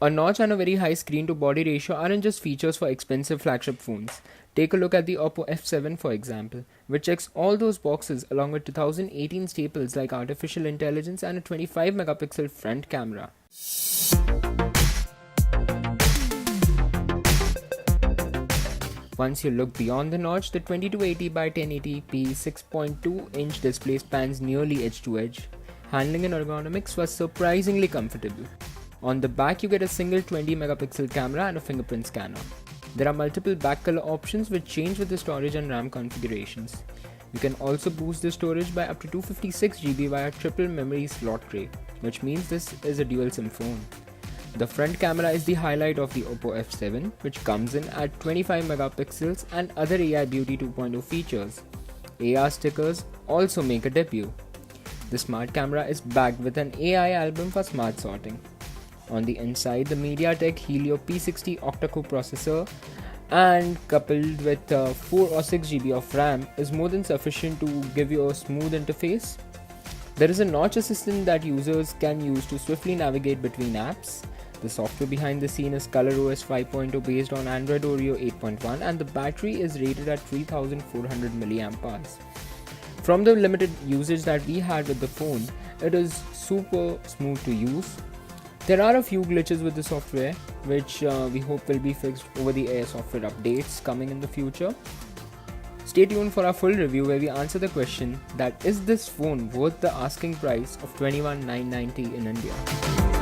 A notch and a very high screen to body ratio aren't just features for expensive flagship phones. Take a look at the OPPO F7 for example, which checks all those boxes along with 2018 staples like artificial intelligence and a 25 megapixel front camera. Once you look beyond the notch, the 2280 by 1080p 6.2-inch display spans nearly edge to edge. Handling and ergonomics was surprisingly comfortable. On the back, you get a single 20 megapixel camera and a fingerprint scanner. There are multiple back color options which change with the storage and RAM configurations. You can also boost the storage by up to 256 GB via triple memory slot tray, which means this is a dual SIM phone. The front camera is the highlight of the OPPO F7, which comes in at 25 megapixels and other AI Beauty 2.0 features. AR stickers also make a debut. The smart camera is backed with an AI album for smart sorting. On the inside, the MediaTek Helio P60 octa-core processor and coupled with 4 or 6 GB of RAM is more than sufficient to give you a smooth interface. There is a notch assistant that users can use to swiftly navigate between apps. The software behind the scene is ColorOS 5.0 based on Android Oreo 8.1 and the battery is rated at 3400 mAh. From the limited usage that we had with the phone, it is super smooth to use. There are a few glitches with the software which we hope will be fixed over the air software updates coming in the future. Stay tuned for our full review where we answer the question that is this phone worth the asking price of 21,990 in India.